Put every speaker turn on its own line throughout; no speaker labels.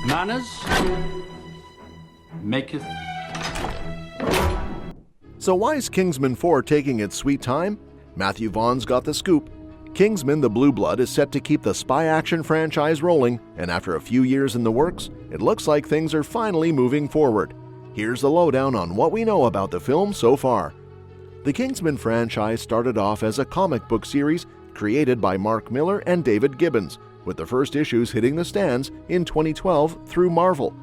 Manners maketh.
So why is Kingsman 4 taking its sweet time? Matthew Vaughn's got the scoop. Kingsman: The Blue Blood is set to keep the spy action franchise rolling, and after a few years in the works, it looks like things are finally moving forward. Here's the lowdown on what we know about the film so far. The Kingsman franchise started off as a comic book series created by Mark Millar and David Gibbons, with the first issues hitting the stands in 2012 through Marvel.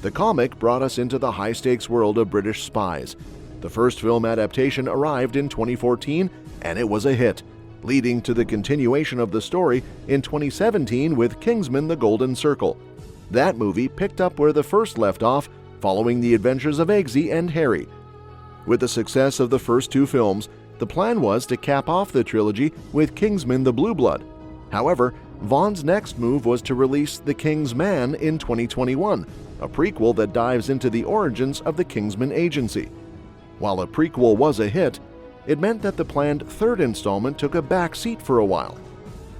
The comic brought us into the high-stakes world of British spies. The first film adaptation arrived in 2014, and it was a hit, leading to the continuation of the story in 2017 with Kingsman: The Golden Circle. That movie picked up where the first left off, following the adventures of Eggsy and Harry. With the success of the first two films, the plan was to cap off the trilogy with Kingsman: The Blue Blood. However, Vaughn's next move was to release The Kingsman in 2021, a prequel that dives into the origins of the Kingsman agency. While a prequel was a hit, it meant that the planned third installment took a back seat for a while.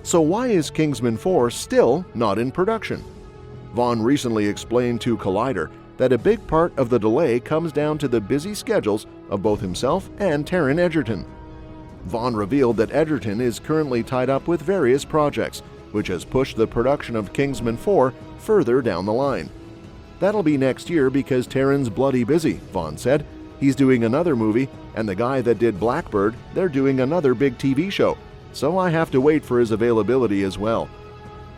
So why is Kingsman 4 still not in production? Vaughn recently explained to Collider that a big part of the delay comes down to the busy schedules of both himself and Taron Egerton. Vaughn revealed that Egerton is currently tied up with various projects, which has pushed the production of Kingsman 4 further down the line. That'll be next year because Taron's bloody busy, Vaughn said. He's doing another movie, and the guy that did Blackbird, they're doing another big TV show, so I have to wait for his availability as well.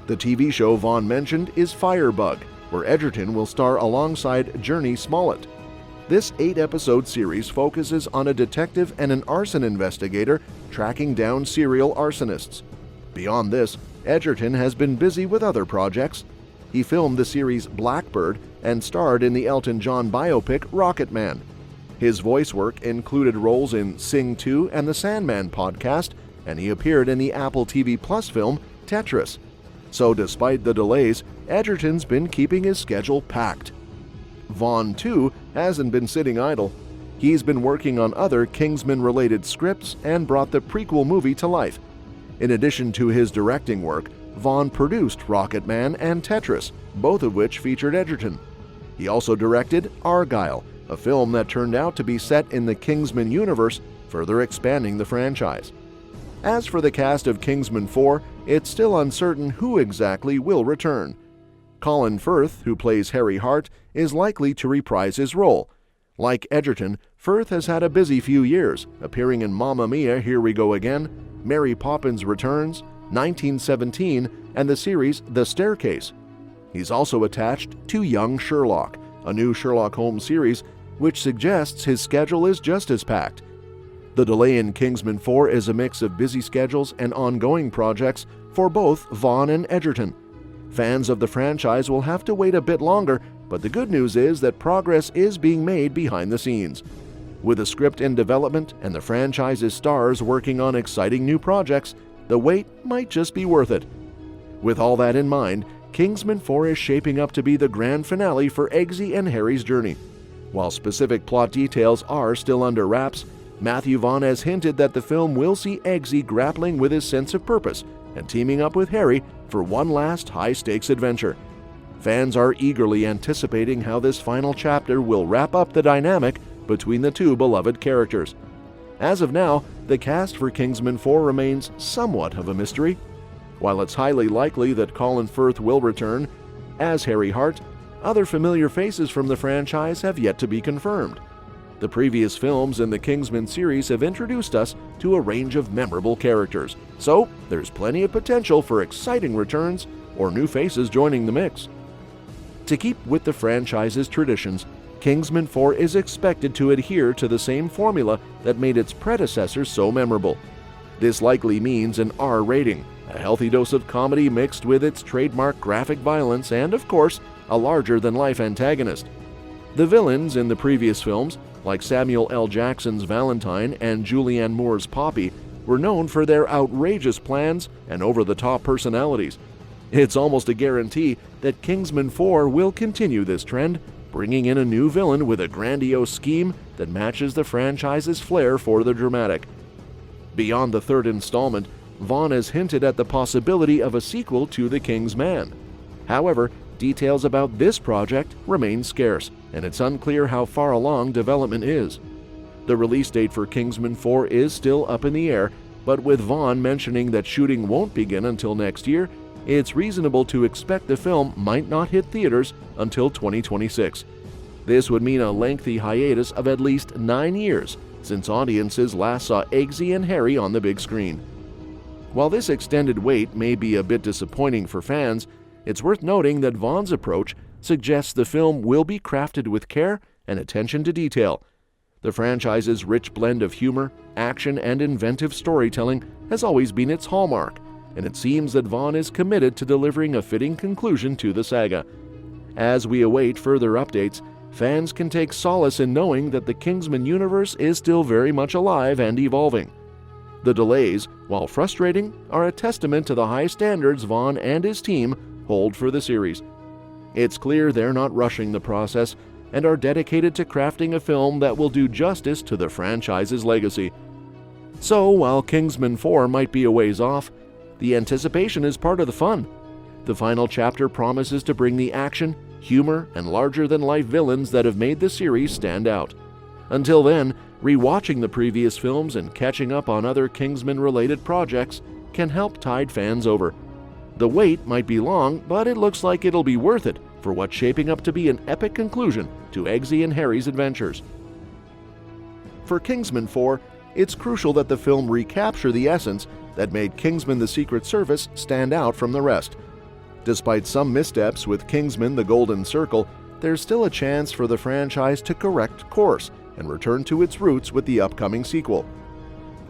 The TV show Vaughn mentioned is Firebug, where Egerton will star alongside Journey Smollett. This 8-episode series focuses on a detective and an arson investigator tracking down serial arsonists. Beyond this, Egerton has been busy with other projects. He filmed the series Blackbird and starred in the Elton John biopic Rocketman. His voice work included roles in Sing 2 and the Sandman podcast, and he appeared in the Apple TV Plus film Tetris. So despite the delays, Egerton's been keeping his schedule packed. Vaughn, too, hasn't been sitting idle. He's been working on other Kingsman-related scripts and brought the prequel movie to life. In addition to his directing work, Vaughn produced Rocketman and Tetris, both of which featured Egerton. He also directed Argylle, a film that turned out to be set in the Kingsman universe, further expanding the franchise. As for the cast of Kingsman 4, it's still uncertain who exactly will return. Colin Firth, who plays Harry Hart, is likely to reprise his role. Like Egerton, Firth has had a busy few years, appearing in Mamma Mia, Here We Go Again, Mary Poppins Returns, 1917, and the series The Staircase. He's also attached to Young Sherlock, a new Sherlock Holmes series, which suggests his schedule is just as packed. The delay in Kingsman 4 is a mix of busy schedules and ongoing projects for both Vaughn and Egerton. Fans of the franchise will have to wait a bit longer, but the good news is that progress is being made behind the scenes. With a script in development and the franchise's stars working on exciting new projects, the wait might just be worth it. With all that in mind, Kingsman 4 is shaping up to be the grand finale for Eggsy and Harry's journey. While specific plot details are still under wraps, Matthew Vaughn has hinted that the film will see Eggsy grappling with his sense of purpose and teaming up with Harry for one last high-stakes adventure. Fans are eagerly anticipating how this final chapter will wrap up the dynamic between the two beloved characters. As of now, the cast for Kingsman 4 remains somewhat of a mystery. While it's highly likely that Colin Firth will return as Harry Hart, other familiar faces from the franchise have yet to be confirmed. The previous films in the Kingsman series have introduced us to a range of memorable characters, so there's plenty of potential for exciting returns or new faces joining the mix. To keep with the franchise's traditions, Kingsman 4 is expected to adhere to the same formula that made its predecessors so memorable. This likely means an R rating, a healthy dose of comedy mixed with its trademark graphic violence, and, of course, a larger-than-life antagonist. The villains in the previous films, like Samuel L. Jackson's Valentine and Julianne Moore's Poppy, were known for their outrageous plans and over-the-top personalities. It's almost a guarantee that Kingsman 4 will continue this trend, bringing in a new villain with a grandiose scheme that matches the franchise's flair for the dramatic. Beyond the third installment, Vaughn has hinted at the possibility of a sequel to The Kingsman. However, details about this project remain scarce, and it's unclear how far along development is. The release date for Kingsman 4 is still up in the air, but with Vaughn mentioning that shooting won't begin until next year, it's reasonable to expect the film might not hit theaters until 2026. This would mean a lengthy hiatus of at least 9 years since audiences last saw Eggsy and Harry on the big screen. While this extended wait may be a bit disappointing for fans, it's worth noting that Vaughn's approach suggests the film will be crafted with care and attention to detail. The franchise's rich blend of humor, action, and inventive storytelling has always been its hallmark, and it seems that Vaughn is committed to delivering a fitting conclusion to the saga. As we await further updates, fans can take solace in knowing that the Kingsman universe is still very much alive and evolving. The delays, while frustrating, are a testament to the high standards Vaughn and his team hold for the series. It's clear they're not rushing the process and are dedicated to crafting a film that will do justice to the franchise's legacy. So, while Kingsman 4 might be a ways off, the anticipation is part of the fun. The final chapter promises to bring the action, humor, and larger-than-life villains that have made the series stand out. Until then, rewatching the previous films and catching up on other Kingsman-related projects can help tide fans over. The wait might be long, but it looks like it'll be worth it for what's shaping up to be an epic conclusion to Eggsy and Harry's adventures. For Kingsman 4, it's crucial that the film recapture the essence that made Kingsman: The Secret Service stand out from the rest. Despite some missteps with Kingsman: The Golden Circle, there's still a chance for the franchise to correct course and return to its roots with the upcoming sequel.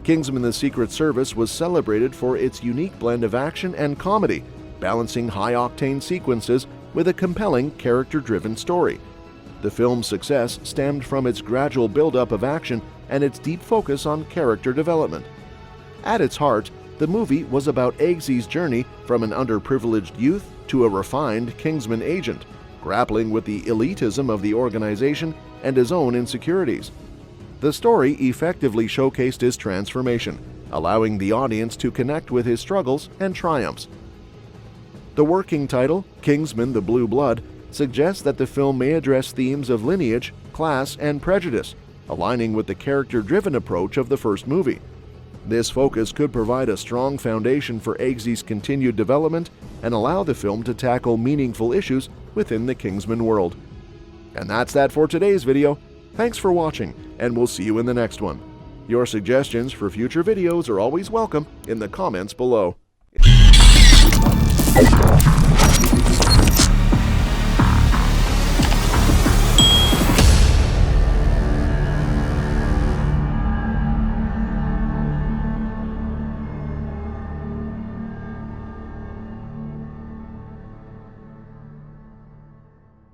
Kingsman: The Secret Service was celebrated for its unique blend of action and comedy, balancing high-octane sequences with a compelling, character-driven story. The film's success stemmed from its gradual build-up of action and its deep focus on character development. At its heart, the movie was about Eggsy's journey from an underprivileged youth to a refined Kingsman agent, grappling with the elitism of the organization and his own insecurities. The story effectively showcased his transformation, allowing the audience to connect with his struggles and triumphs. The working title, Kingsman: The Blue Blood, suggests that the film may address themes of lineage, class, and prejudice, aligning with the character-driven approach of the first movie. This focus could provide a strong foundation for Eggsy's continued development and allow the film to tackle meaningful issues within the Kingsman world. And that's that for today's video. Thanks for watching, and we'll see you in the next one. Your suggestions for future videos are always welcome in the comments below.